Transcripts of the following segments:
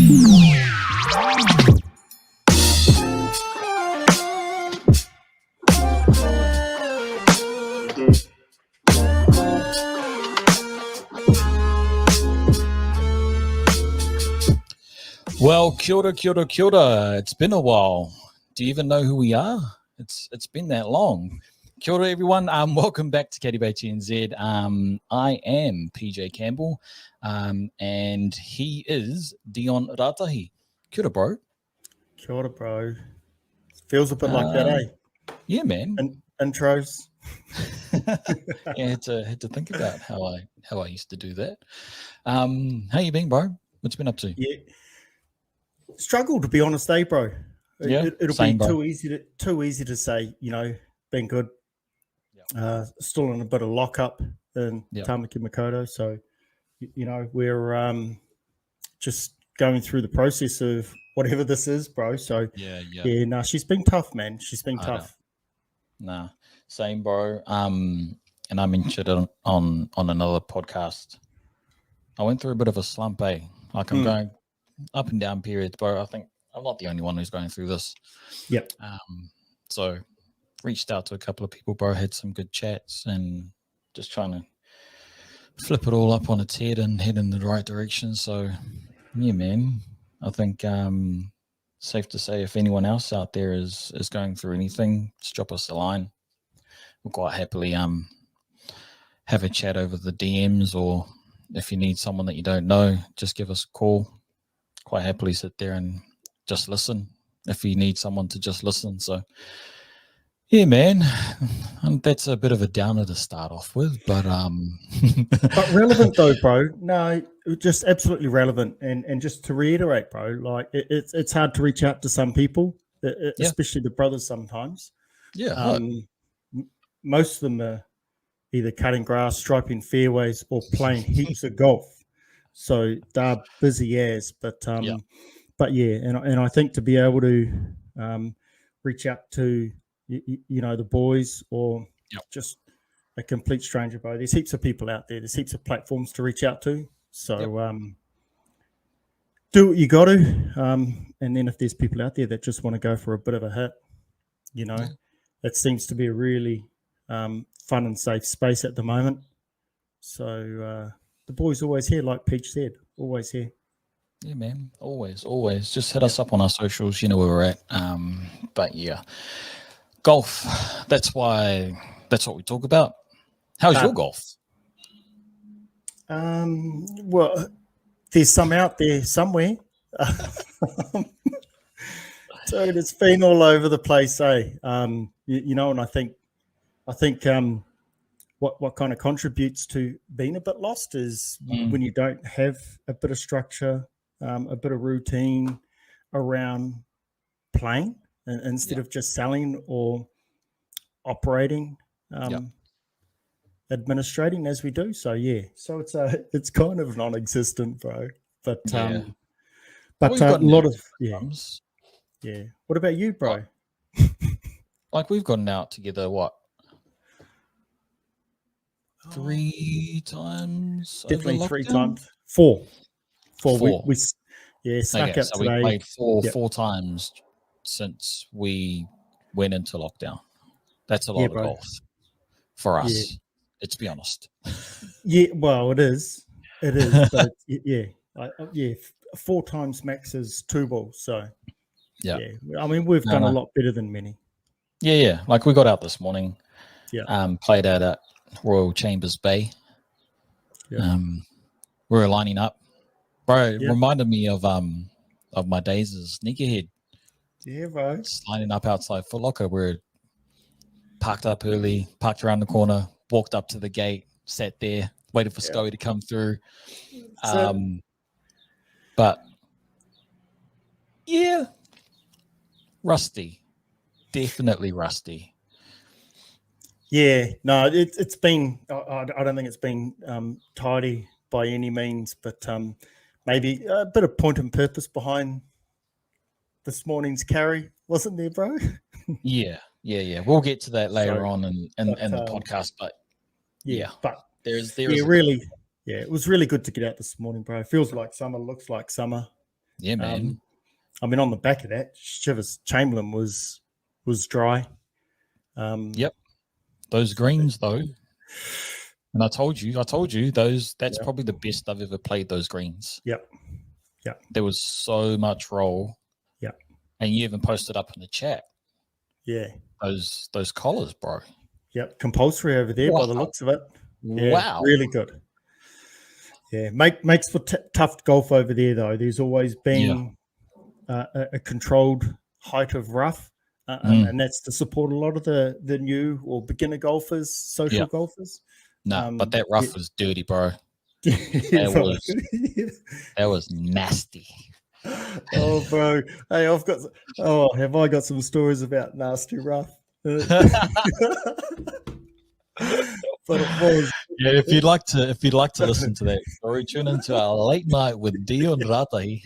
Well, kia ora, kia ora, kia ora. It's been a while. Do you even know who we are? It's been that long. Kia ora, everyone. Welcome back to Caddy Bach NZ. I am PJ Campbell, and he is Dion Ratahi. Kia ora, bro. Kia ora, bro. Feels a bit like that, eh? Yeah, man. Intros. Yeah, had to think about how I used to do that. How you been, bro? What's been up to? Yeah. Struggle, to be honest, bro. Yeah, It'll same, be bro. too easy to say, been good. Still in a bit of lockup in Tamaki Makaurau, so we're just going through the process of whatever this is, bro. So no, she's been tough, man. She's been tough. Nah, same, bro. And I mentioned it on another podcast. I went through a bit of a slump, eh? Like I'm going up and down periods, bro. I think I'm not the only one who's going through this. Yep. So reached out to a couple of people, bro. Had some good chats and just trying to flip it all up on its head and head in the right direction. So yeah, man. I think safe to say if anyone else out there is going through anything, just drop us a line. We'll quite happily have a chat over the DMs, or if you need someone that you don't know, just give us a call. Quite happily sit there and just listen if you need someone to just listen. So yeah, man, that's a bit of a downer to start off with, but but relevant though, bro. No, just absolutely relevant. And just to reiterate, bro, like it's hard to reach out to some people, especially the brothers sometimes. Yeah. Most of them are either cutting grass, striping fairways, or playing heaps of golf. So they're busy as, but yeah, and I think to be able to reach out to the boys or just a complete stranger, bro. There's heaps of people out there. There's heaps of platforms to reach out to. So do what you got to, and then if there's people out there that just want to go for a bit of a hit, it seems to be a really fun and safe space at the moment. So the boys always here, like Peach said, always here. Yeah, man, always. Just hit us up on our socials. You know where we're at. But yeah, golf. That's what we talk about. How's your golf? Well, there's some out there somewhere. Dude, it's been all over the place, eh? And I think what kind of contributes to being a bit lost is when you don't have a bit of structure, a bit of routine around playing, and instead of just selling or operating, administrating as we do. So so it's kind of non-existent, bro. But but a lot of What about you, bro? Like we've gotten out together. What? 3 times? Definitely 3 times. 4. 4. We snuck out so today. We played four times since we went into lockdown. That's a lot of golf for us. Yeah. Let's be honest. Yeah, well, it is. It is. But 4 times max is 2 balls. So I mean, we've done a lot better than many. Yeah. Like we got out this morning. Yeah. Played out at Royal Chambers Bay. Yeah. We were lining up, bro. It reminded me of my days as sneakerhead. Yeah, bro. Just lining up outside Foot Locker. We're parked up early, parked around the corner, walked up to the gate, sat there, waited for Scully to come through. But yeah, rusty, definitely rusty. Yeah, no, it's been. I don't think it's been tidy by any means, but maybe a bit of point and purpose behind this morning's carry, wasn't there, bro? Yeah. We'll get to that later on in the podcast, but but there's really, it was really good to get out this morning, bro. It feels like summer, looks like summer. Yeah, man. I mean, on the back of that, Chivas Chamberlain was dry. Yep. Those greens though. And I told you that's probably the best I've ever played those greens. Yep. There was so much roll. Yep. And you even posted up in the chat. Yeah. Those collars, bro. Yep. Compulsory over there by the looks of it. Yeah, wow. Really good. Yeah. Makes for tough golf over there though. There's always been a controlled height of rough. And that's to support a lot of the new or beginner golfers, social golfers. No, but that rough was dirty, bro. That was nasty. Oh, bro. Hey, have I got some stories about nasty rough? But it was. Yeah, if you'd like to listen to that story, tune into our late night with Dion Ratahi.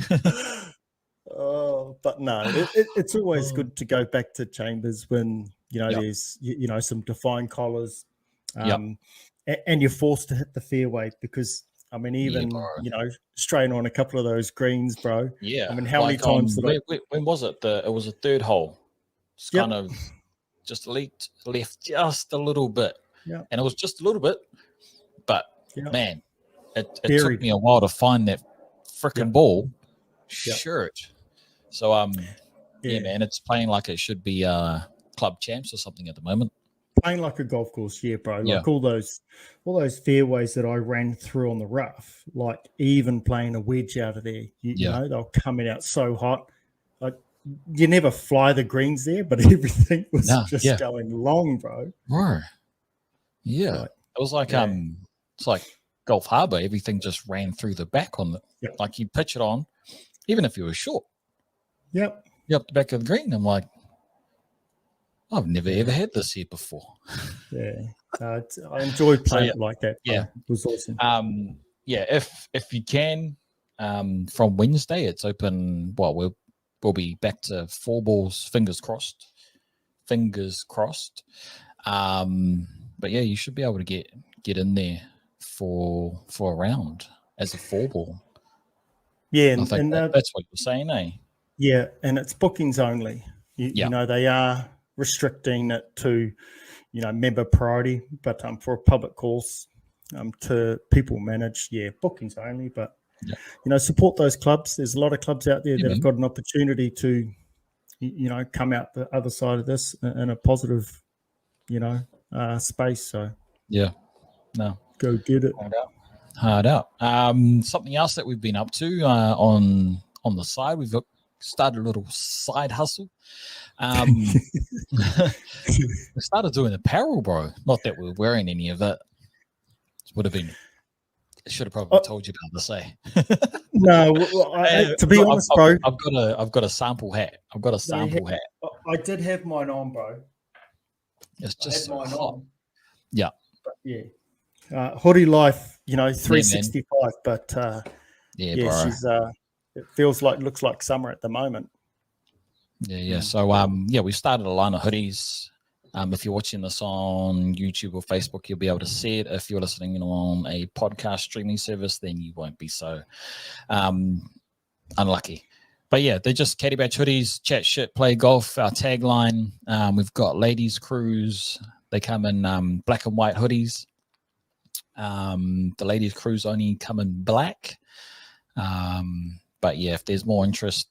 Oh, but no, it's always good to go back to Chambers when there's some defined collars, and you're forced to hit the fairway because I mean even straight on a couple of those greens, bro. Yeah, I mean how many times? When was it? It was a third hole. It's kind of just left just a little bit, and it was just a little bit, but man, it took me a while to find that freaking ball. Shirt. So man, it's playing like it should be club champs or something at the moment. Playing like a golf course, bro. Like all those fairways that I ran through on the rough, like even playing a wedge out of there, you know, they're coming out so hot. Like you never fly the greens there, but everything was just going long, bro. Right. Yeah. Like, it was like it's like Gulf Harbour, everything just ran through the back on like you pitch it on. Even if you were short. Yep. You're up the back of the green. I'm like, I've never ever had this here before. Yeah. I enjoyed playing it like that. Yeah. It was awesome. If you can, from Wednesday, it's open. Well, we'll be back to 4 balls, fingers crossed. But yeah, you should be able to get in there for a round as a 4 ball. Yeah, I think that's what you're saying, eh? Yeah, and it's bookings only. You know, they are restricting it to, member priority, but for a public course, to people managed, bookings only. But, support those clubs. There's a lot of clubs out there that have got an opportunity to, come out the other side of this in a positive, space. So, go get it. Hard out. Something else that we've been up to on the side, we've started a little side hustle. We started doing apparel, bro. Not that we're wearing any of it. Should have probably told you about this, eh? No, to be honest, bro, I've got a sample hat. Hat. I did have mine on, bro. It's just mine hot. On. Yeah. But hoodie life, 365, but bro. She's it looks like summer at the moment. Yeah. So we started a line of hoodies. If you're watching this on YouTube or Facebook, you'll be able to see it. If you're listening on a podcast streaming service, then you won't be so unlucky. But yeah, they're just Caddy Bach hoodies, chat shit, play golf, our tagline. We've got ladies crews. They come in black and white hoodies. The ladies crews only come in black. But yeah, if there's more interest,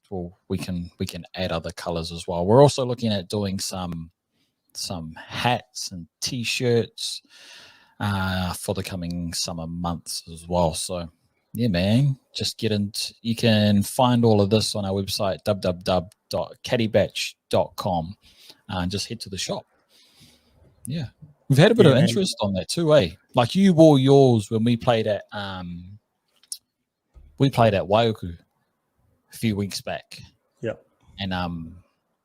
we can add other colors as well. We're also looking at doing some hats and t-shirts for the coming summer months as well. So yeah, man, just get into. You can find all of this on our website www.caddybach.com and just head to the shop. Yeah, we've had a bit of interest on that too, eh? Like you wore yours when we played at Waiuku a few weeks back. Yeah, and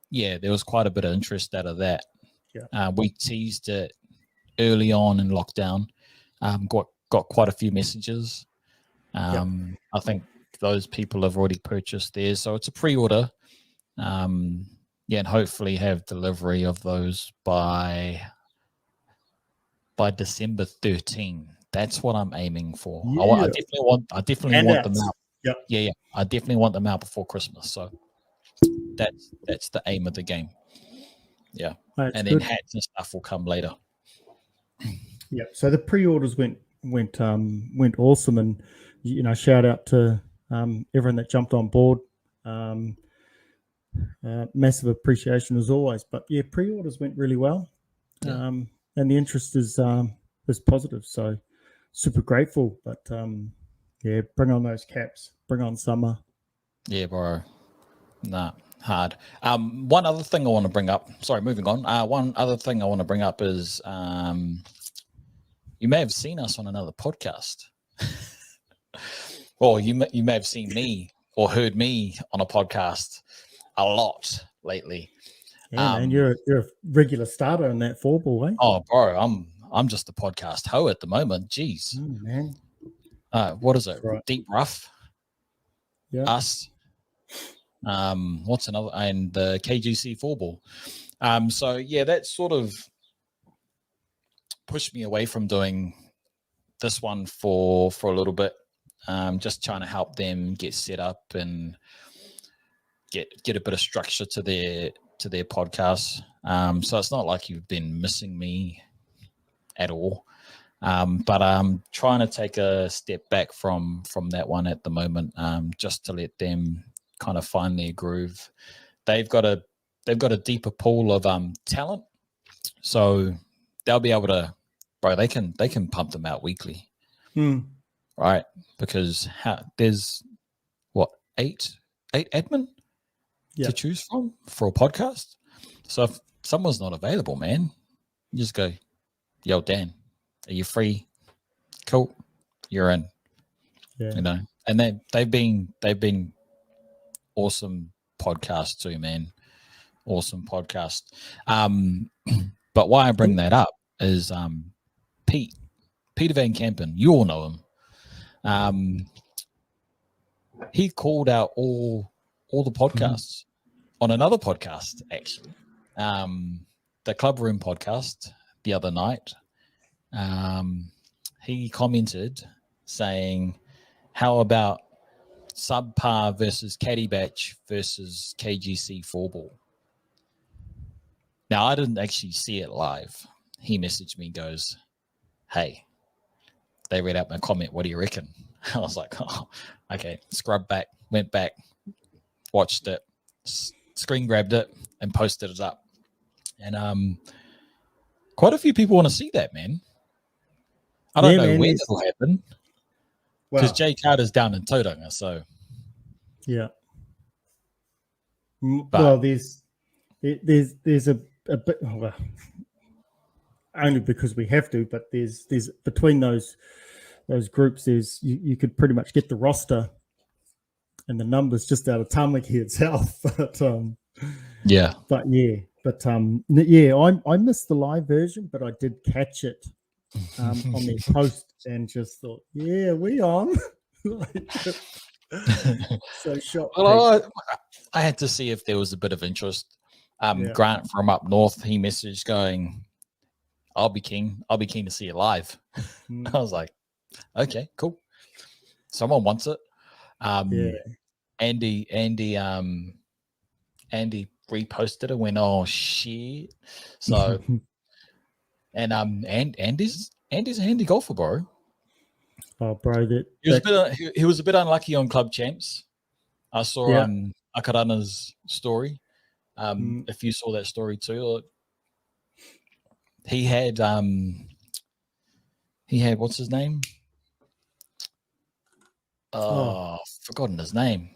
there was quite a bit of interest out of that. Yeah, we teased it early on in lockdown. Got quite a few messages. I think those people have already purchased theirs, so it's a pre-order. And hopefully have delivery of those by December 13. That's what I'm aiming for. Yeah. I definitely want them out Yeah. I definitely want them out before Christmas. So that's the aim of the game. Yeah. That's and then good. hats and stuff will come later. Yeah. So the pre-orders went awesome, and shout out to everyone that jumped on board. Massive appreciation as always. But yeah, pre-orders went really well, and the interest is positive. So super grateful. But yeah, bring on those caps. Bring on summer. Yeah, bro. Nah, hard. One other thing I want to bring up. Sorry, moving on. One other thing I want to bring up is you may have seen us on another podcast. Or you may have seen me or heard me on a podcast a lot lately. Yeah, man, you're a regular starter in that 4-ball, eh? Oh, bro, I'm just a podcast hoe at the moment. Jeez. Man. What is it? Right. Deep Rough. Yeah. Us. What's another? And the KGC 4-ball. So yeah, that sort of pushed me away from doing this one for a little bit. Just trying to help them get set up and get a bit of structure to their podcast. So it's not like you've been missing me at all. But I'm trying to take a step back from that one at the moment, just to let them kind of find their groove. They've got a deeper pool of talent, so they'll be able to, bro. They can pump them out weekly, right? Because there's what eight admin to choose from for a podcast. So if someone's not available, man, you just go, yo, Dan, are you free? Cool, you're in. Yeah. And they've been awesome podcast too, man. Awesome podcast. But why I bring that up is Peter Van Kampen. You all know him. He called out all the podcasts on another podcast, actually. The Club Room podcast the other night. He commented saying, how about subpar versus Caddy Bach versus KGC 4-ball? Now, I didn't actually see it live. He messaged me and goes, hey, they read out my comment. What do you reckon? I was like, oh, okay. Scrubbed back, went back, watched it, screen grabbed it, and posted it up. And quite a few people want to see that, man. I don't know when it'll happen. Because Jay Carter's down in Tauranga, so. Yeah. Well, there's a bit, well, only because we have to, but there's between those groups, there's you could pretty much get the roster and the numbers just out of Tamaki itself. But I missed the live version, but I did catch it on their post and just thought, yeah, we on. So shocked. Well, I had to see if there was a bit of interest. Grant from up north, he messaged going, I'll be keen to see it live. I was like, okay, cool. Someone wants it. Andy reposted it, went, oh shit. So and Andy's a handy golfer, bro. Oh, bro, he was a bit unlucky on Club Champs. I saw Akarana's story. If you saw that story too, he had what's his name? Forgotten his name.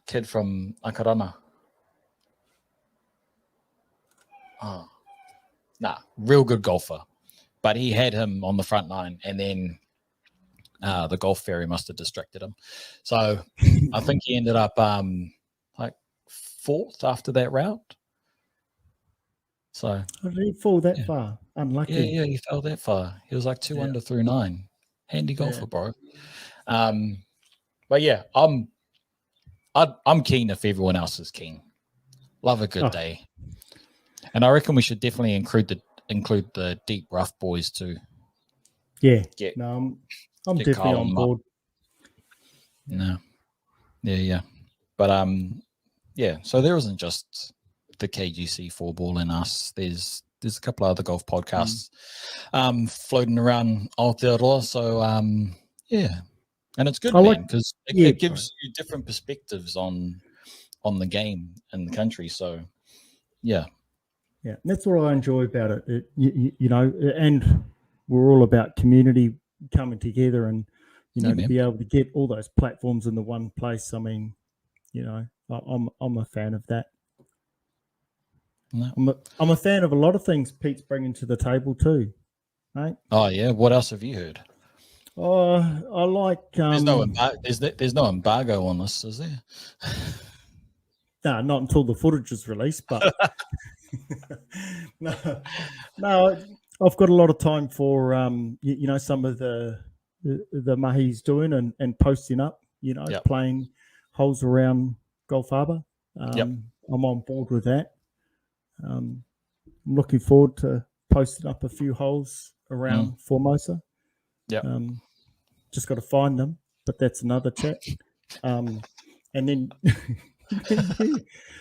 Kid from Akarana. Real good golfer. But he had him on the front line, and then the golf fairy must have distracted him. So I think he ended up like fourth after that round. So how did he fall that far? Unlucky. Yeah, he fell that far. He was like 2 under through 9. Handy golfer, bro. But yeah, I'm keen if everyone else is keen. Love a good day. And I reckon we should definitely include the Deep Rough boys too. Yeah. I'm definitely on board. No. Yeah. But yeah. So there isn't just the KGC 4-ball and us. There's a couple of other golf podcasts floating around Aotearoa. So yeah, and it's good, man, because it gives you different perspectives on the game in the country. So yeah, and that's what I enjoy about it. You know, and we're all about community coming together, and to be able to get all those platforms in the one place. I mean, I'm a fan of that. No. I'm a fan of a lot of things Pete's bringing to the table too, right? Oh yeah, what else have you heard? Oh, I like. There's no embargo on this, is there? No, not until the footage is released. But no, I've got a lot of time for some of the mahi he's doing and posting up. Playing holes around Gulf Harbour. I'm on board with that. I'm looking forward to posting up a few holes around Formosa. Just got to find them, but that's another chat. And then,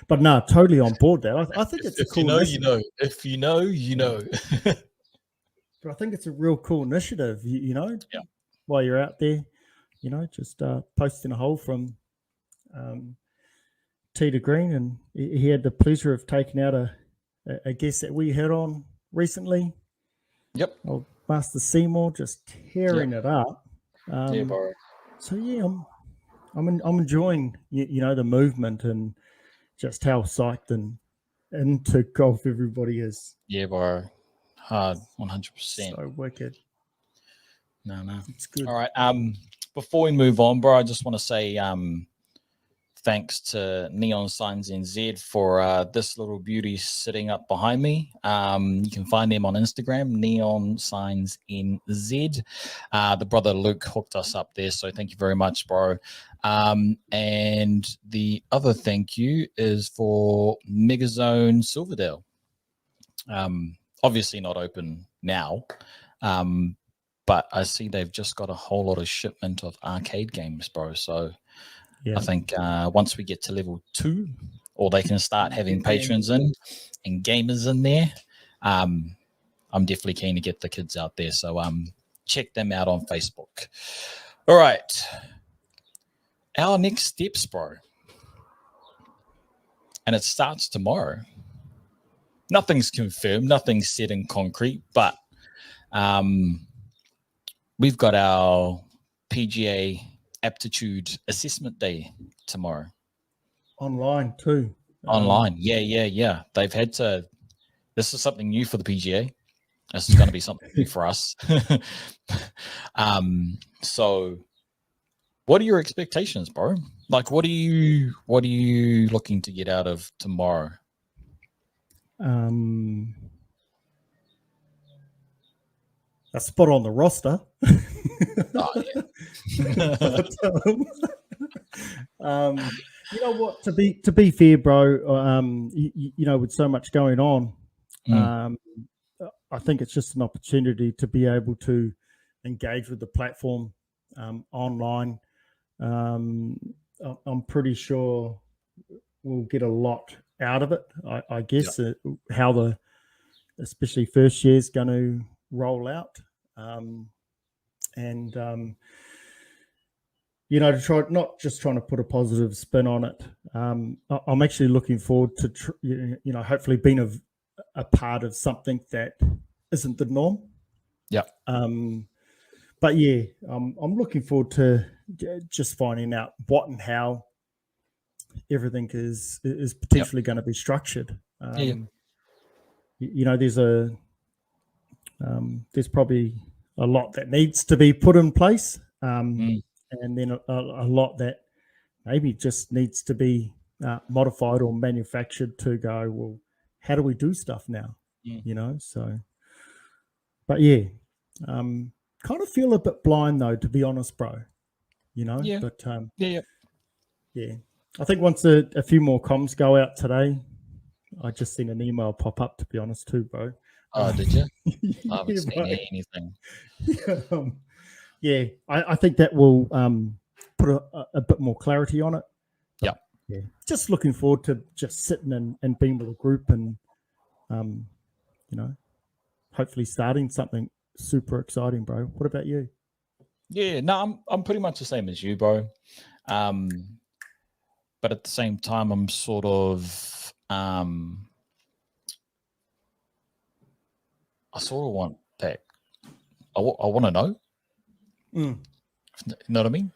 but no, totally on board there. I think it's a cool initiative. If you know, you know. But I think it's a real cool initiative, while you're out there, just posting a hole from tee to green. And he had the pleasure of taking out a guest that we had on recently. Yep. Old Master Seymour just tearing it up. Bro. So yeah, I'm enjoying the movement and just how psyched and into golf everybody is. Yeah, bro. Hard, 100%. So wicked. No, it's good. All right. Before we move on, bro, I just want to say thanks to Neon Signs NZ for this little beauty sitting up behind me. You can find them on Instagram, Neon Signs NZ. The brother Luke hooked us up there, so thank you very much, bro. And the other thank you is for Megazone Silverdale. Obviously not open now, but I see they've just got a whole lot of shipment of arcade games, bro. So I think once we get to level 2, or they can start having patrons in and gamers in there, I'm definitely keen to get the kids out there. So check them out on Facebook. All right. Our next steps, bro. And it starts tomorrow. Nothing's confirmed. Nothing's set in concrete. But we've got our PGA Aptitude Assessment Day tomorrow. Online too. Online. Yeah. They've had to. This is something new for the PGA. This is going to be something new for us. So what are your expectations, bro? Like, what are you looking to get out of tomorrow? A spot on the roster. Oh, yeah. But, you know what? To be fair, bro. With so much going on, I think it's just an opportunity to be able to engage with the platform online. I'm pretty sure we'll get a lot out of it. I guess how especially first year is going to roll out, to try not just trying to put a positive spin on it. I'm actually looking forward to hopefully being a part of something that isn't the norm. Yeah. But yeah, I'm looking forward to just finding out what and how everything is potentially going to be structured. There's probably a lot that needs to be put in place, and then a lot that maybe just needs to be modified or manufactured to go, well, how do we do stuff now? So, but yeah, kind of feel a bit blind though, to be honest, bro. But yeah. I think once a few more comms go out today, I just seen an email pop up, to be honest, too, bro. Oh, did you? I haven't seen anything. I think that will put a bit more clarity on it. Yeah. Yeah. Just looking forward to just sitting and being with a group and, hopefully starting something super exciting, bro. What about you? Yeah, no, I'm pretty much the same as you, bro. But at the same time, I'm sort of I sort of want that. I want to know. You know what I mean?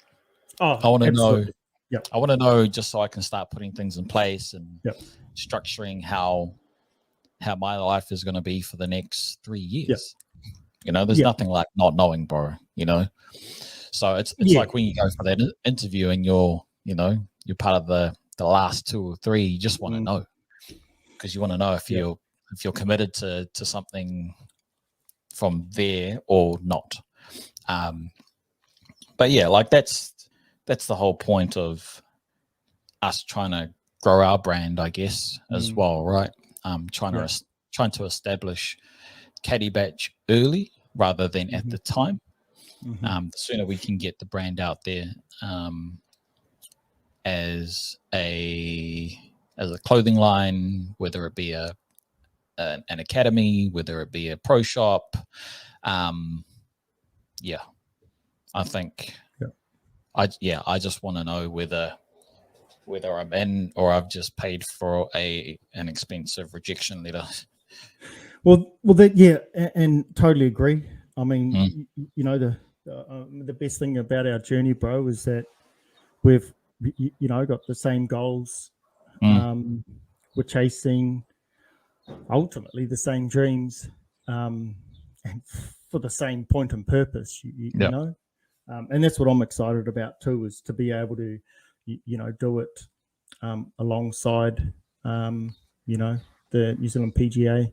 Oh, I want to know. Yep. I want to know just so I can start putting things in place and Yep. structuring how my life is going to be for the next 3 years. Yep. There's nothing like not knowing, bro. So it's like when you go for that interview and you're part of the last 2 or 3, you just want to know, because you want to know if you're committed to something from there or not. But yeah, like that's the whole point of us trying to grow our brand, I guess, as well, right? Trying to establish Caddy Bach early rather than at the time. The sooner we can get the brand out there as a clothing line, whether it be an academy, whether it be a pro shop, I think I just want to know whether I'm in or I've just paid for an expensive rejection letter. Well, and totally agree. I mean, the best thing about our journey, bro, is that we've got the same goals. We're chasing ultimately the same dreams, and for the same point and purpose. You know, and that's what I'm excited about too, is to be able to do it alongside the New Zealand PGA.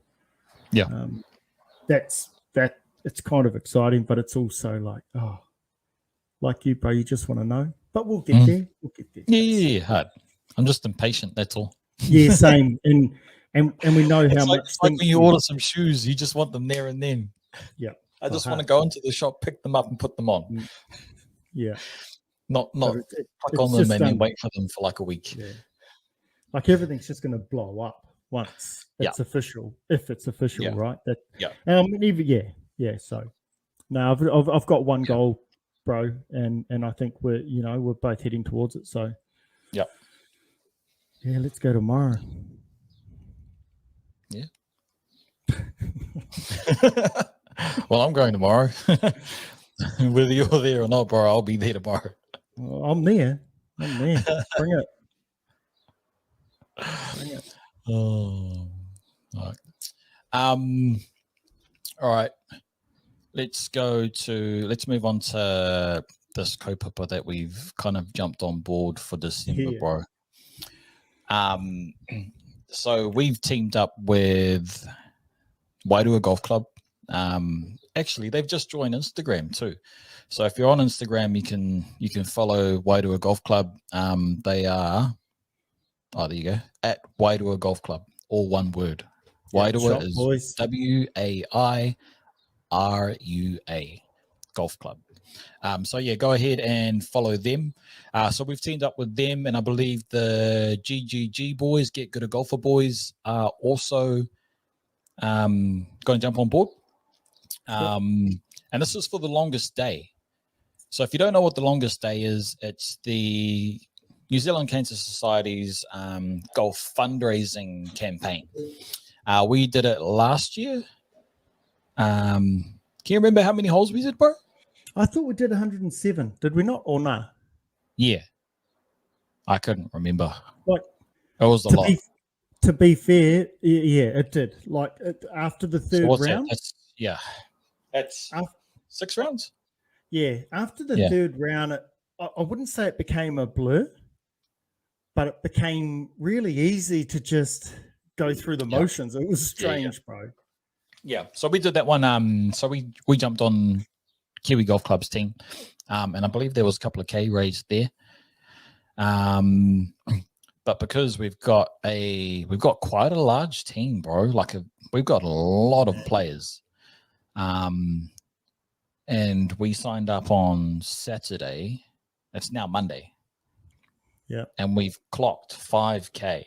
It's kind of exciting, but it's also like you, bro, you just want to know, but we'll get there. Yeah, hard. I'm just impatient, that's all. Yeah, same. And we know how much. It's like when you order some shoes, you just want them there and then. Yeah, I just want to go into the shop, pick them up and put them on. Yeah. Not click on them and then wait for them for like a week. Yeah. Like everything's just going to blow up once it's official, if it's official, right? So no, I've got one goal, bro, and I think we're both heading towards it. So yeah, let's go tomorrow. Yeah. Well, I'm going tomorrow. Whether you're there or not, bro, I'll be there tomorrow. Well, I'm there. Bring it. Oh, all right. All right. Let's move on to this kaupapa that we've kind of jumped on board for December, bro. So we've teamed up with Wairua Golf Club. Actually, they've just joined Instagram too. So if you're on Instagram, you can follow Wairua Golf Club. They are, there you go, at Wairua Golf Club, all one word. Wairua is boys. WAIRUA Golf Club. So yeah, go ahead and follow them. So we've teamed up with them, and I believe the GGG boys, Get Good at Golfer boys, are also going to jump on board. And this is for the longest day. So if you don't know what the longest day is, it's the New Zealand Cancer Society's golf fundraising campaign. We did it last year. Can you remember how many holes we did, bro? I thought we did 107. Did we not, or nah? Yeah. I couldn't remember. Like, it was a lot. To be fair, yeah, it did. Like after the third round. That's 6 rounds. Yeah, after the third round, I wouldn't say it became a blur, but it became really easy to just go through the motions. It was strange, bro. Yeah, so we did that one. So we jumped on Kiwi Golf Club's team, and I believe there was a couple of K raised there. But because we've got quite a large team, bro. We've got a lot of players. And we signed up on Saturday, It's now Monday. Yeah. And we've clocked 5K.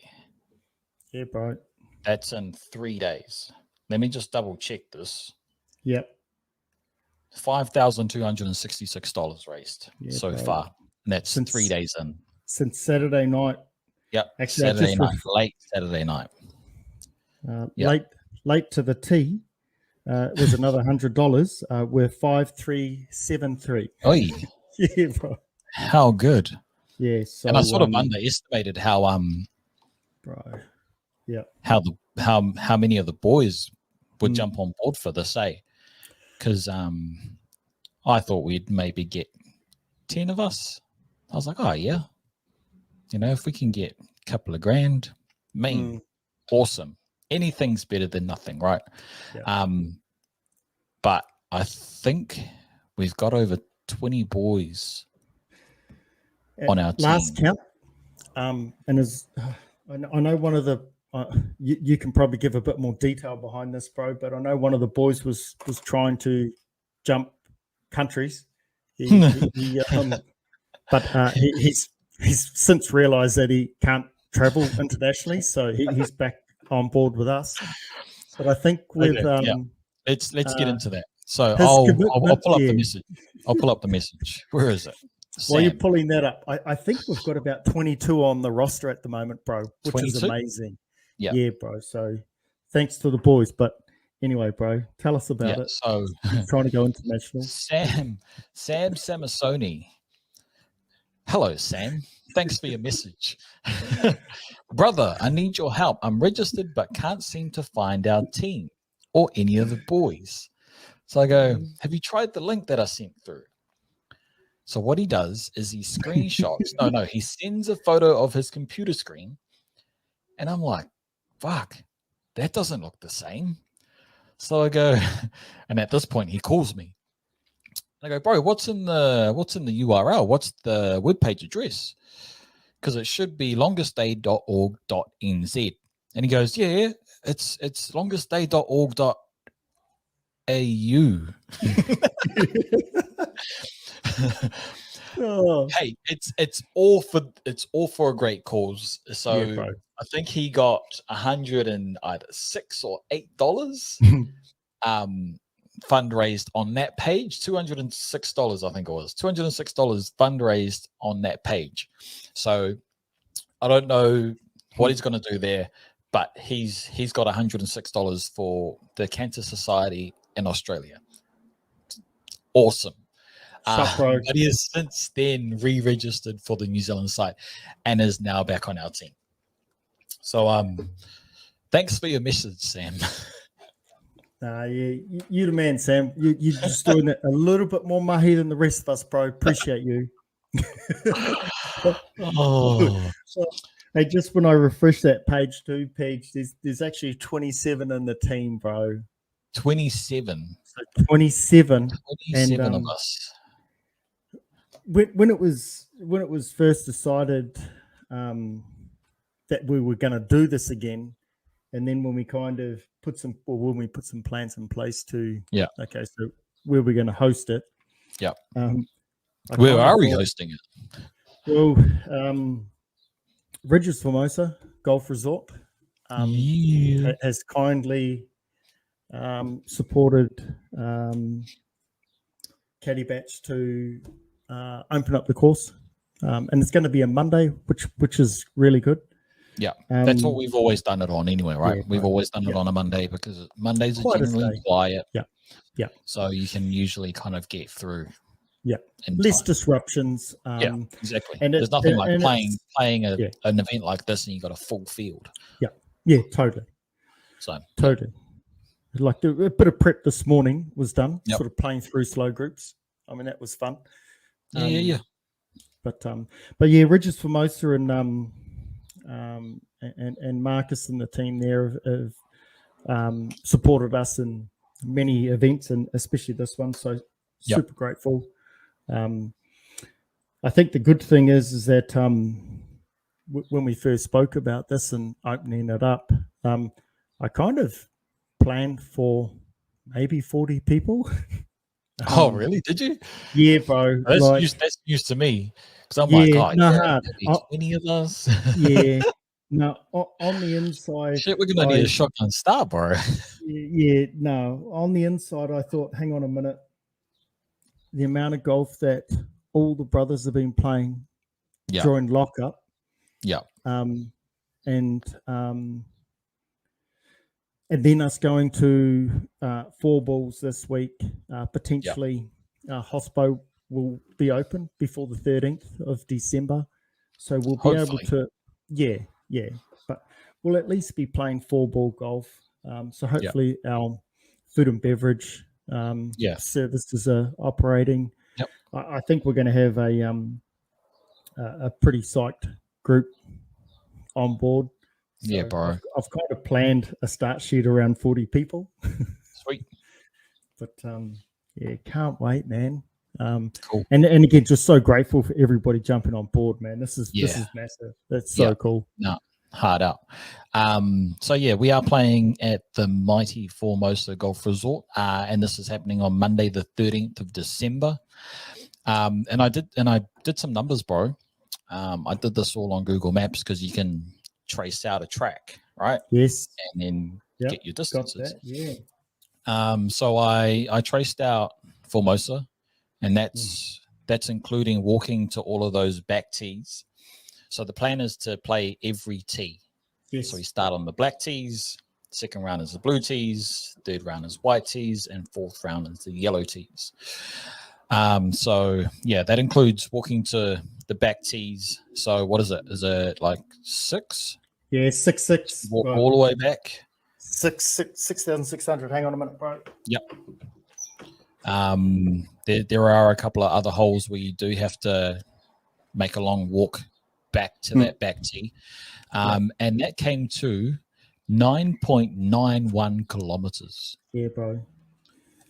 Yeah, bro. That's in 3 days. Let me just double check this. Yep. $5,266 raised so bro. far. And that's Since 3 days in. Since Saturday night. Yep. Actually, Saturday night, late Saturday night. Late to the T. It was another $100. We're 5,373. Oi. Yeah, bro. How good. Yeah. So, and I sort of underestimated how bro. Yeah. How many of the boys would jump on board for this, eh? Because I thought we'd maybe get 10 of us. I was like, oh yeah, if we can get a couple of grand, awesome. Anything's better than nothing, right? Yeah. But I think we've got over 20 boys on our team. Last count. And as I know one of the you can probably give a bit more detail behind this, bro, but I know one of the boys was trying to jump countries. But he's since realised that he can't travel internationally, so he's back on board with us. But I think with let's get into that. So I'll pull up the message. I'll pull up the message. Where is it? While you're pulling that up, I think we've got about 22 on the roster at the moment, bro, which 22? Is amazing. Yeah, bro. So thanks to the boys. But anyway, bro, tell us about it. So trying to go international. Sam Samasoni. Hello, Sam. Thanks for your message. Brother, I need your help. I'm registered but can't seem to find our team or any of the boys. So I go, have you tried the link that I sent through? So what he does is he screenshots. he sends a photo of his computer screen. And I'm like, fuck, that doesn't look the same. So I go, and at this point he calls me. I go, bro, what's in the URL? What's the webpage address? Because it should be longestday.org.nz. And he goes, yeah, it's longestday.org.au. Hey, it's all for a great cause. So I think he got $106 or $8 fundraised on that page. $206, I think it was $206 fundraised on that page. So I don't know what he's going to do there, but he's got $106 for the Cancer Society in Australia. Awesome. But he has since then re-registered for the New Zealand side and is now back on our team. So thanks for your message, Sam. You're the man, Sam. You're just doing it a little bit more mahi than the rest of us, bro. Appreciate you. So, hey, just when I refresh that page, there's actually 27 in the team, bro. 27. So 27 of us. When it was first decided that we were going to do this again, and then when we kind of put some plans in place to okay, so where we're going to host it. Yeah. Where are we hosting it? Well, Ridges Formosa Golf Resort has kindly supported Caddy Bach to open up the course, and it's going to be a Monday, which is really good. Yeah, that's what we've always done it on anyway, right? We've always done it on a Monday because Mondays are generally quiet. Yeah. So you can usually kind of get through. Yeah, less disruptions. Exactly. And there's nothing like playing an event like this and you got a full field. Yeah, totally. So totally. Like a bit of prep this morning was done. Sort of playing through slow groups. I mean, that was fun. Yeah. But yeah, Ridges Formosa and Marcus and the team there have supported us in many events, and especially this one. So super grateful. I think the good thing is that when we first spoke about this and opening it up, I kind of planned for maybe 40 people. Oh, really? Did you? Yeah, bro. That's news to me Because I'm like, Yeah, oh, no, yeah, hard. maybe 20 of us. Yeah, no, on the inside, Shit, we're going to need a shotgun start, bro. yeah, no, on the inside, I thought, hang on a minute, the amount of golf that all the brothers have been playing Yeah. during lockup, Yeah. and then us going to 4 balls this week, potentially Hospo will be open before the 13th of December. So we'll be able Hopefully. to, yeah, but we'll at least be playing 4-ball golf. So hopefully our food and beverage services are operating. Yep. I think we're going to have a pretty psyched group on board. So Yeah, bro. I've kind of planned a start sheet around 40 people. Sweet. But yeah, can't wait, man. Cool. And again, just so grateful for everybody jumping on board, man. This is massive. That's so cool. No, hard out. So yeah, we are playing at the mighty Formosa Golf Resort, and this is happening on Monday, the 13th of December. And I did some numbers, bro. I did this all on Google Maps because you can trace out a track, right? Yes. And then get your distances. Got that. Yeah. So I traced out Formosa, and that's including walking to all of those back tees. So the plan is to play every tee. Yes. So we start on the black tees, second round is the blue tees, third round is white tees, and fourth round is the yellow tees. So yeah, that includes walking to the back tees. So what is it? Is it like 6? Yeah, 6. Walk all the way back. 6,600. Hang on a minute, bro. Yep. There are a couple of other holes where you do have to make a long walk back to that back tee. And that came to 9.91 kilometers. Yeah, bro.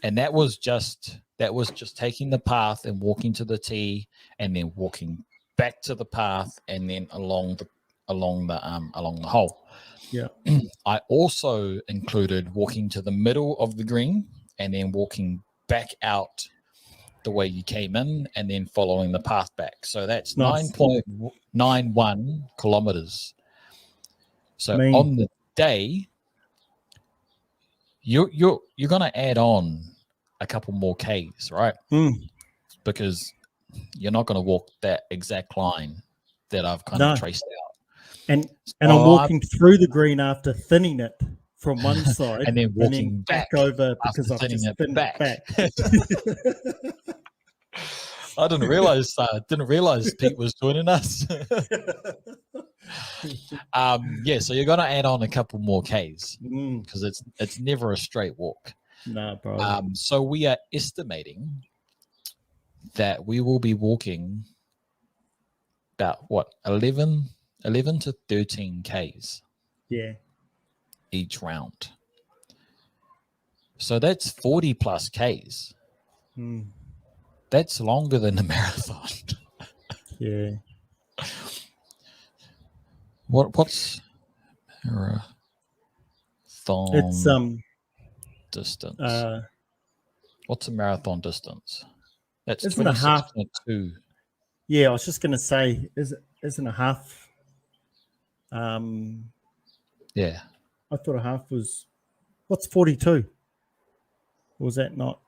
And that was just taking the path and walking to the tee, and then walking back to the path, and then along the hole. Yeah. I also included walking to the middle of the green and then walking back out the way you came in, and then following the path back. So that's 9.91 kilometers. So on the day, you're going to add on a couple more Ks, right? Because you're not going to walk that exact line that I've kind of traced out. And I'm walking through the green after thinning it from one side, and then walking back over because I've just thinned it back. I didn't realize Pete was joining us. So you're gonna add on a couple more Ks because it's never a straight walk. Nah, bro. So we are estimating that we will be walking about 11 to 13 Ks. Yeah. Each round. So that's 40 plus Ks. That's longer than the marathon. Yeah. What's marathon? It's distance. What's a marathon distance? That's isn't a half 26.2. Yeah, I was just gonna say, isn't a half? Yeah. I thought a half was what's 42? Or was that not?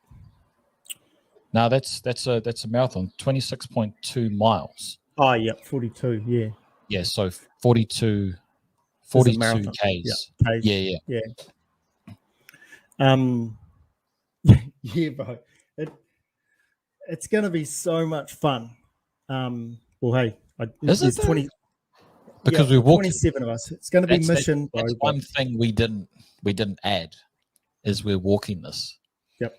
No, that's a marathon, 26.2 miles. Oh yeah, 42, yeah. Yeah, so 42 Ks. Yeah. Yeah, bro. It's gonna be so much fun. Well, hey, there's 20 because we walked 27 of us. It's going to be mission. That's one thing we didn't add is we're walking this. Yep.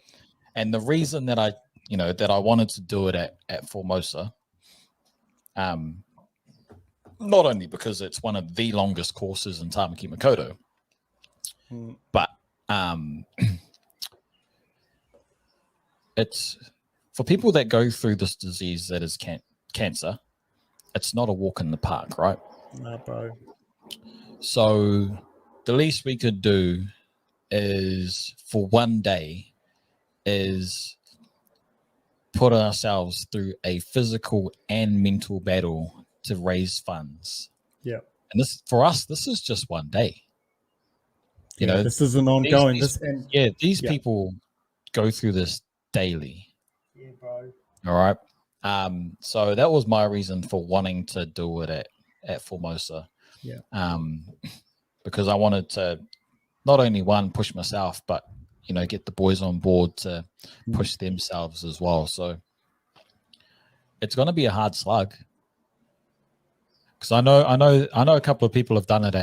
And the reason that I wanted to do it at Formosa, not only because it's one of the longest courses in Tamaki Makaurau, but it's for people that go through this disease that is cancer. It's not a walk in the park, right? No, bro. So the least we could do is for one day is put ourselves through a physical and mental battle to raise funds. Yeah. And this, for us, this is just one day. You know, this is an ongoing. These people go through this daily. Yeah, bro. All right. So that was my reason for wanting to do it at Formosa. Yeah. Because I wanted to not only push myself, but get the boys on board to push themselves as well. So it's going to be a hard slug. Because I know a couple of people have done it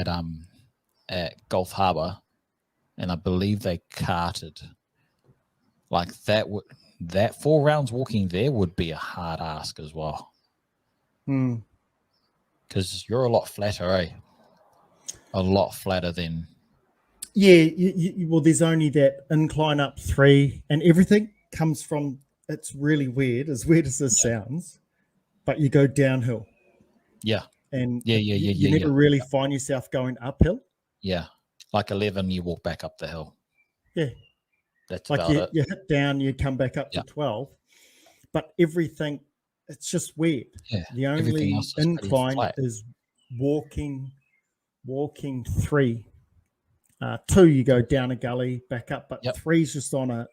at Gulf Harbour, and I believe they carted. Like that 4 rounds walking there would be a hard ask as well. Because you're a lot flatter, eh? A lot flatter than. Yeah, well, there's only that incline up 3, and everything comes from. It's really weird, as this sounds, but you go downhill. Yeah. And you never really find yourself going uphill. Yeah, like 11, you walk back up the hill. Yeah, that's like about it. You hit down, you come back up to 12, but everything, it's just weird. Yeah, the only incline is walking 3. 2, you go down a gully, back up, but 3's just on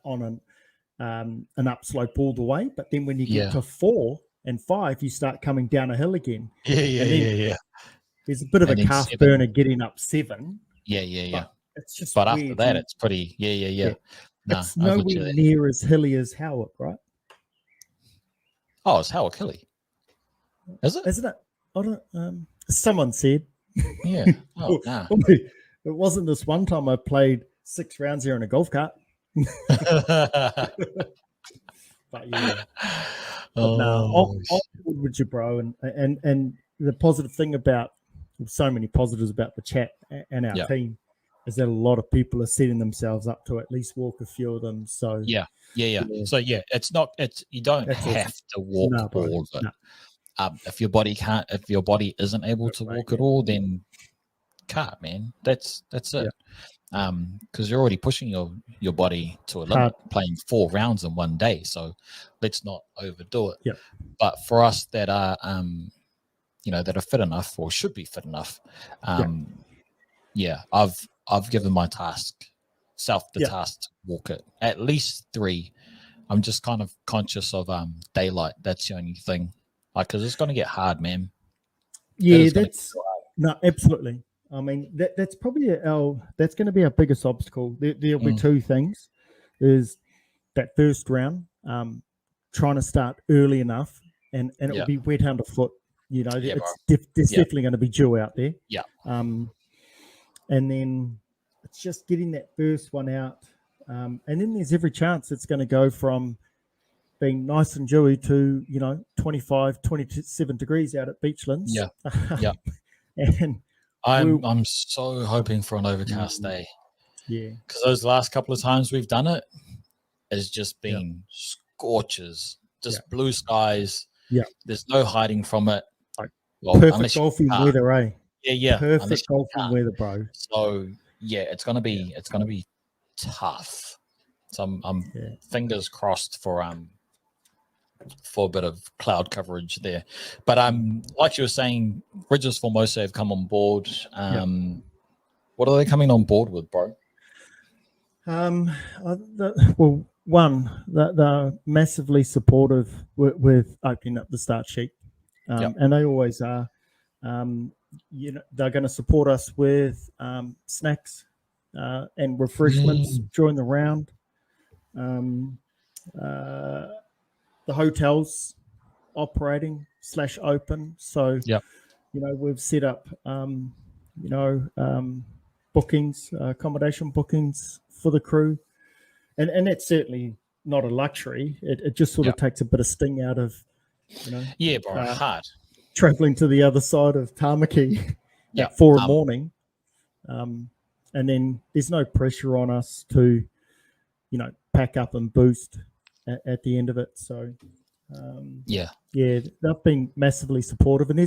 an upslope all the way. But then when you get to 4 and 5, you start coming down a hill again. Yeah. There's a bit of a calf 7. burner getting up 7. Yeah. It's just but weird. After that, it's pretty. Yeah. Nah, it's nowhere near as hilly as Howick, right? Oh, it's Howick hilly. Is it? Isn't it? I don't. Someone said. Yeah. Oh, nah. It wasn't this one time I played 6 rounds here in a golf cart. But yeah. I'll with you, bro. And the positive thing about so many positives about the chat and our team is that a lot of people are setting themselves up to at least walk a few of them. So yeah. So you don't have to walk all of it. No. If your body isn't able to walk at all, then can't, man. That's it. Because you're already pushing your body to a limit, playing 4 rounds in one day. So let's not overdo it. Yep. But for us that are that are fit enough or should be fit enough, I've given my task to walk it at least 3. I'm just kind of conscious of daylight. That's the only thing, like, because it's going to get hard, man. Yeah, no, absolutely. I mean, that's probably that's going to be our biggest obstacle. There'll be 2 things: is that first round, trying to start early enough, and it will be wet underfoot. There's definitely going to be dew out there. Yeah. And then it's just getting that first one out, and then there's every chance it's going to go from being nice and dewy to 25, 27 degrees out at Beachlands. Yeah. And I'm so hoping for an overcast day. Yeah. Because those last couple of times we've done it has just been scorches, just blue skies. Yeah. There's no hiding from it. Perfect golfing weather, eh? Yeah. Perfect golfing weather, bro. So it's gonna be tough. So I'm fingers crossed for a bit of cloud coverage there. But like you were saying, Bridges Formosa have come on board. What are they coming on board with, bro? They're massively supportive with opening up the start sheet. And they always are. They're going to support us with snacks and refreshments during the round. The hotels operating / open. So, we've set up, bookings, accommodation bookings for the crew. And that's certainly not a luxury. It just sort of takes a bit of sting out of, hard. Traveling to the other side of Tamaki at 4 a.m. And then there's no pressure on us to, pack up and boost at the end of it. So, they've been massively supportive. And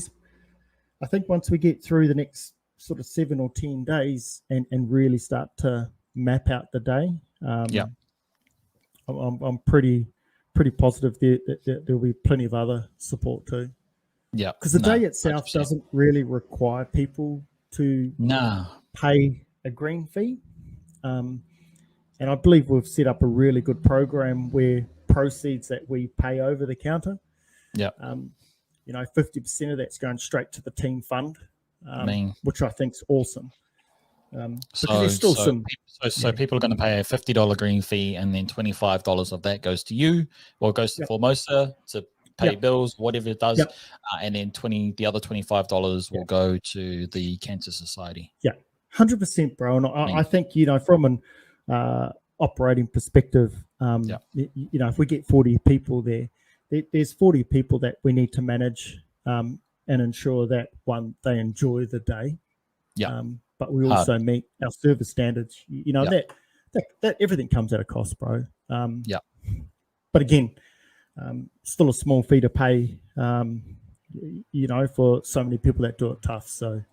I think once we get through the next sort of 7 or 10 days and really start to map out the day, I'm pretty pretty positive there'll be plenty of other support too. Yeah, because the day itself 100%. doesn't really require people to pay a green fee. And I believe we've set up a really good program where proceeds that we pay over the counter, 50% of that's going straight to the team fund, which I think is awesome. Because there's still so people are going to pay a $50 green fee, and then $25 of that goes to you, or goes to Formosa to pay bills, whatever it does, and then the other $25 will go to the Cancer Society. 100%, bro. And I think, from an operating perspective, if we get 40 people there's 40 people that we need to manage and ensure that, one, they enjoy the day. But we also meet our service standards. That everything comes at a cost, bro. But again, still a small fee to pay, for so many people that do it tough. So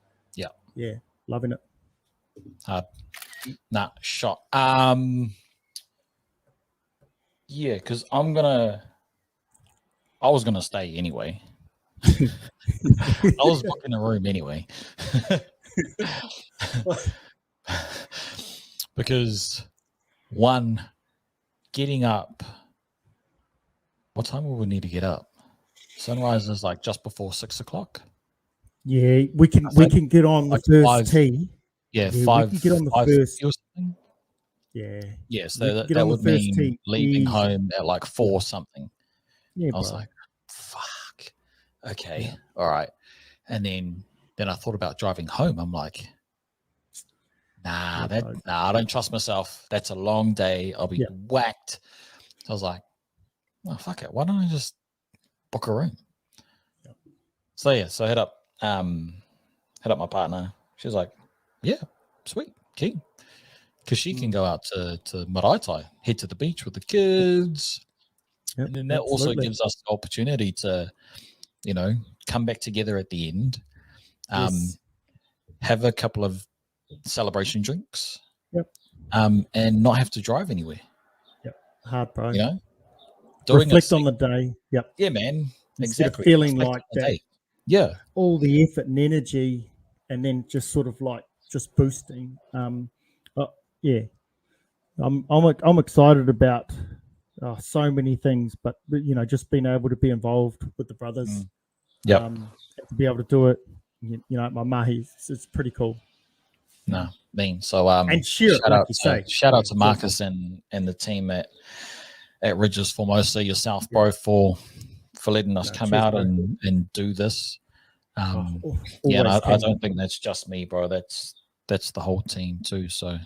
loving it. Shot. Because I was gonna stay anyway. I was booking a room anyway. Because one, getting up, what time will we need to get up? Sunrise is like just before 6 o'clock. Yeah, we can get on the first tee. Yeah, 5. We can get on the first. Or something. Yeah. So that would mean leaving home at like 4 something. Yeah, I was like, fuck. Okay, all right. And then I thought about driving home. I'm like, I don't trust myself. That's a long day. I'll be whacked. So I was like, well, fuck it. Why don't I just book a room? So I hit up my partner. She was like, yeah, sweet, keen. Because she can go out to Maraetai, head to the beach with the kids. And then that also gives us the opportunity to, come back together at the end, have a couple of celebration drinks, and not have to drive anywhere. Hard, bro. Reflect on the day. Yeah, man. Exactly. Feeling like that. Day. Yeah. All the effort and energy, and then just sort of like just boosting. I'm excited about so many things, but just being able to be involved with the brothers. To be able to do it, my mahi, it's pretty cool. No, mean. So and shout out to Marcus and the team at Ridges Formosa, yourself, bro, for letting us come out and do this. And I don't think that's just me, bro. That's the whole team too. So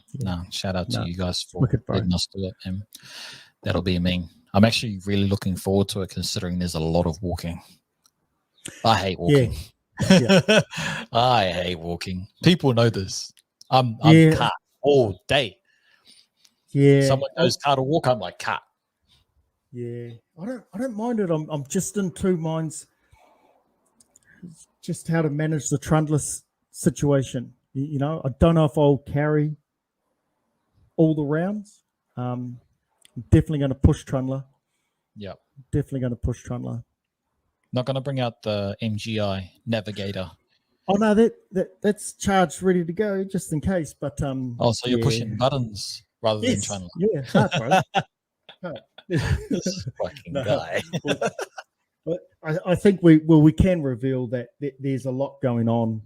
shout out to you guys for letting us do it, and that'll be amazing. I'm actually really looking forward to it, considering there's a lot of walking. I hate walking. I hate walking. People know this. I'm cut all day. Someone goes cut or walk, I'm like cut. I don't mind it. I'm just in two minds just how to manage the trundless situation. I don't know if I'll carry all the rounds. I'm definitely going to push trundler. Definitely going to push trundler. Not going to bring out the MGI Navigator. Oh no, that's charged, ready to go, just in case. But so you're pushing buttons rather than trundler. Yeah, hard, bro. This fucking guy. But I think we can reveal that there's a lot going on.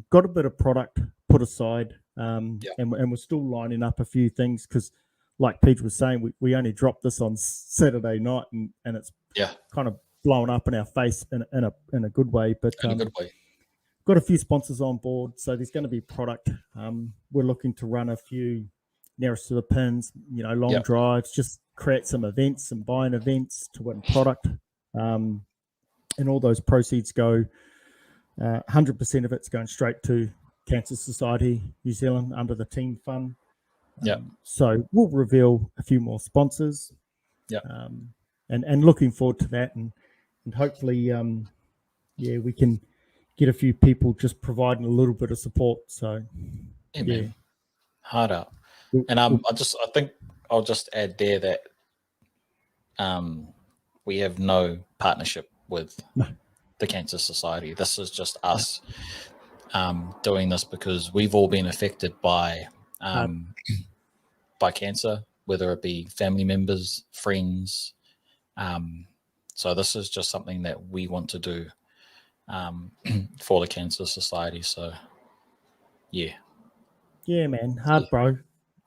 Got a bit of product put aside, and we're still lining up a few things because, like Pete was saying, we only dropped this on Saturday night, and it's kind of blowing up in our face in a good way. But in a good way. Got a few sponsors on board, so there's going to be product. We're looking to run a few nearest to the pins, long drives, just create some events, some buying events to win product. And all those proceeds go, 100% of it's going straight to Cancer Society New Zealand under the team fund. So we'll reveal a few more sponsors. And looking forward to that, and hopefully, we can get a few people just providing a little bit of support. So, man. Hard out. And I think I'll just add there that We have no partnership with the Cancer Society. This is just us doing this because we've all been affected by cancer, whether it be family members, friends. So this is just something that we want to do for the Cancer Society. So, yeah. Yeah, man. Hard, bro.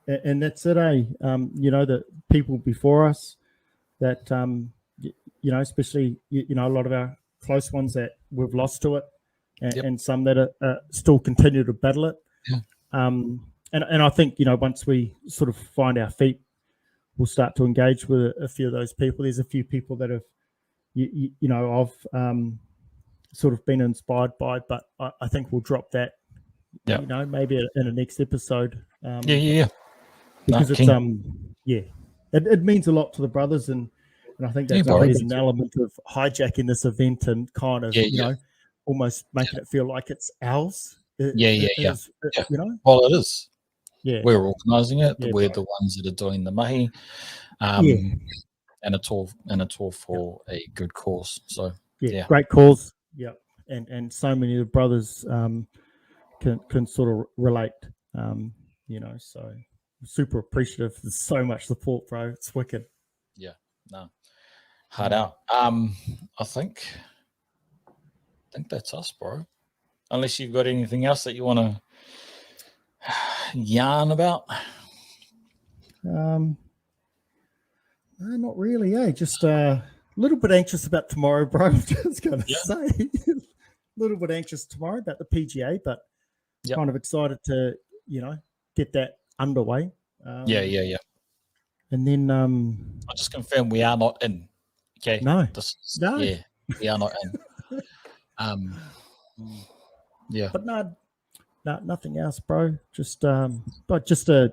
And that's it, eh? The people before us that, especially, a lot of our close ones that we've lost to it and some that are still continue to battle it. Yeah. And I think, once we sort of find our feet, we'll start to engage with a few of those people. There's a few people that have, I've sort of been inspired by, but I think we'll drop that, maybe in a next episode. Yeah. Because it's, it means a lot to the brothers. And I think there's an element of hijacking this event and kind of, almost making it feel like it's ours. Well, it is. Yeah, we're organising it. We're the ones that are doing the mahi, and it's all for a good cause. So great cause. Yeah, and so many of the brothers can sort of relate. So super appreciative. There's so much support, bro. It's wicked. Yeah, no, hard out. I think that's us, bro. Unless you've got anything else that you want to yarn about. No, not really, just a little bit anxious about tomorrow, bro. I'm just gonna say a little bit anxious tomorrow about the PGA, but kind of excited to get that underway. Yeah. And then I'll just confirm we are not in. Okay. No. Yeah, we are not in. But nothing else, bro. Just I guess a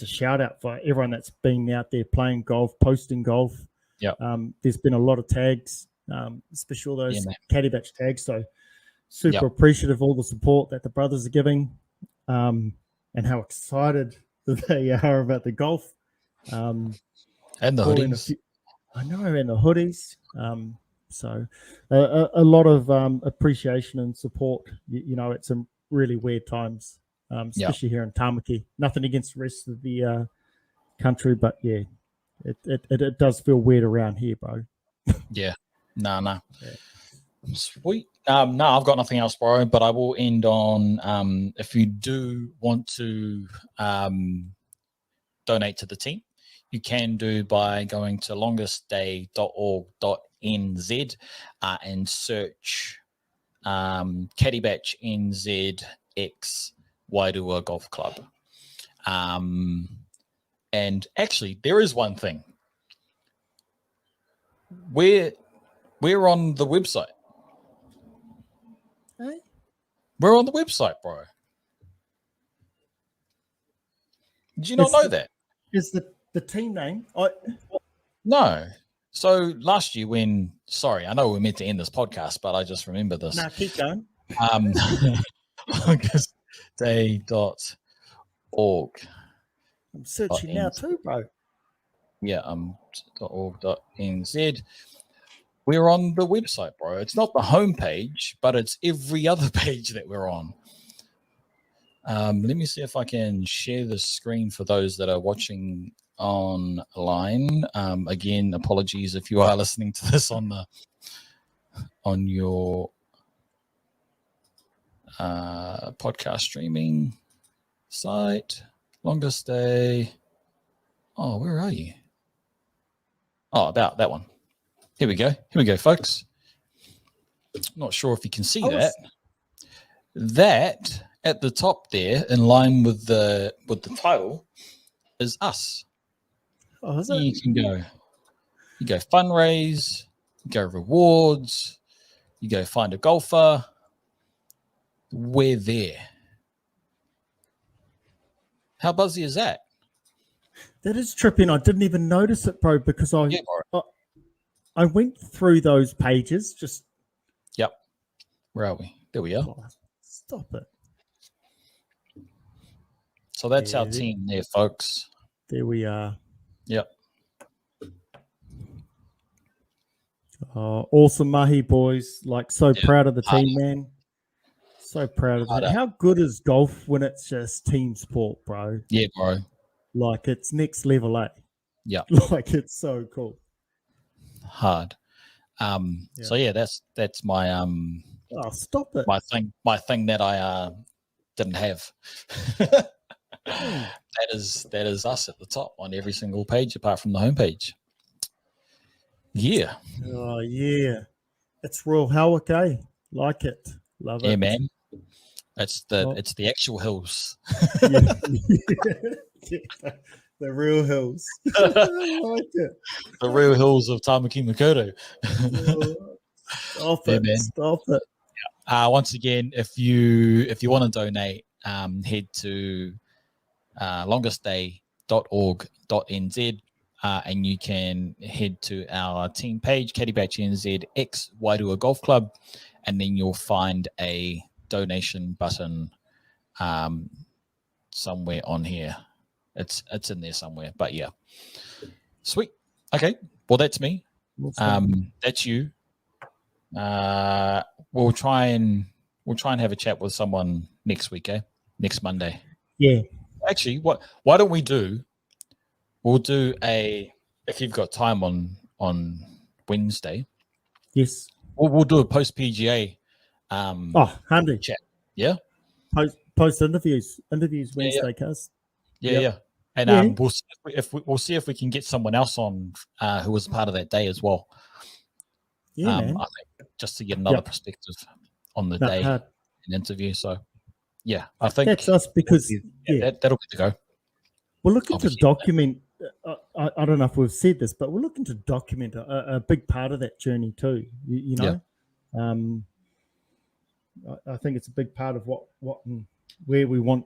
shout out for everyone that's been out there playing golf, posting golf. Yeah. There's been a lot of tags, especially all those Caddy Bach tags. So super appreciative of all the support that the brothers are giving, and how excited they are about the golf. And the hoodies. I know, and the hoodies. So a lot of appreciation and support. It's some really weird times, especially here in Tamaki. Nothing against the rest of the country, but it does feel weird around here, bro. Yeah. No. Yeah. Sweet. No, I've got nothing else, bro, but I will end on if you do want to donate to the team, you can do by going to longestday.org.nz and search Caddy Bach NZ X Wairua Golf Club. And actually, there is one thing. We're on the website. Hey? We're on the website, bro. Did you not know that? Is the team name? No. So last year I know we're meant to end this podcast, but I just remember this. No, keep going. longestday.org. I'm searching now too, bro. Yeah, .org.nz. We're on the website, bro. It's not the homepage, but it's every other page that we're on. Let me see if I can share the screen for those that are watching online. Again, apologies if you are listening to this on your podcast streaming site. Longest day. Oh, where are you? Oh, about that one. Here we go, folks. Not sure if you can see that. That at the top there, in line with the title, is us. Oh, is it? You go fundraise, you go rewards, you go find a golfer. We're there. How buzzy is that? That is tripping. I didn't even notice it, bro, because I went through those pages. Just where are we? There we are. Oh, stop it. So that's our team there, folks. There we are. Yep. Awesome mahi, boys. Like, so proud of the team, man. So proud of that. How good is golf when it's just team sport, bro? Yeah, bro. Like, it's next level, eh? Yeah. Like, it's so cool. Hard. So yeah, that's my stop it. My thing that I didn't have. That is us at the top on every single page apart from the homepage. Yeah. Oh yeah. It's Royal Howick, eh? Like it. Love it. Yeah, man. It's the actual hills. The real hills. I like it. The real hills of Tamaki Makaurau. Stop it. Man. Stop it. Once again, if you want to donate, head to longestday.org.nz and you can head to our team page, Caddy Bach NZ X Wairua Golf Club, and then you'll find a donation button somewhere on here. It's in there somewhere, but yeah. Sweet. Okay. Well, that's me. That's you. We'll try and have a chat with someone next week, next Monday. Yeah. Actually, why don't we'll do if you've got time on Wednesday. Yes. We'll do a post PGA handy chat. Yeah. Post interviews Wednesday, cuz. Yeah. And we'll see if we can get someone else on who was part of that day as well. Yeah, man. I think just to get another perspective on the day and interview. So yeah, I think that's us because that'll be the go. We're looking to document. I don't know if we've said this, but we're looking to document a big part of that journey too. You know, I think it's a big part of what and where we want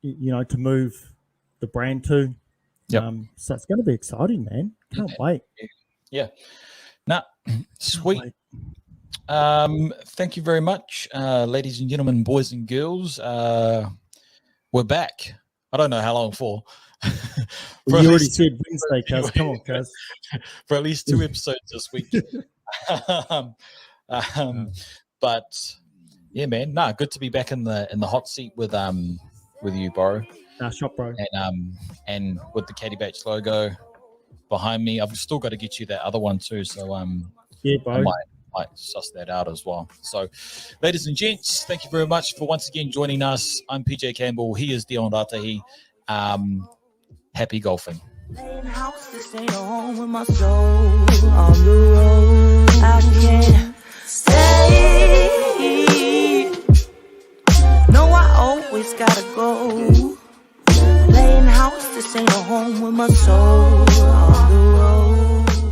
to move the brand to. So it's going to be exciting, man. Can't wait. Yeah. Nah, sweet. Thank you very much, ladies and gentlemen, boys and girls. We're back. I don't know how long for. You already said Wednesday, cuz. Come on, cuz. For at least 2 episodes this week. But yeah, man. Nah, good to be back in the hot seat with you, bro. Shop, bro. And with the Caddy Bach logo behind me. I've still got to get you that other one too. So yeah, bro. I might suss that out as well. So, ladies and gents, thank you very much for once again joining us. I'm PJ Campbell. He is Dion Ratahi. Happy golfing. No, I always gotta go. Playing house, this ain't a home with my soul.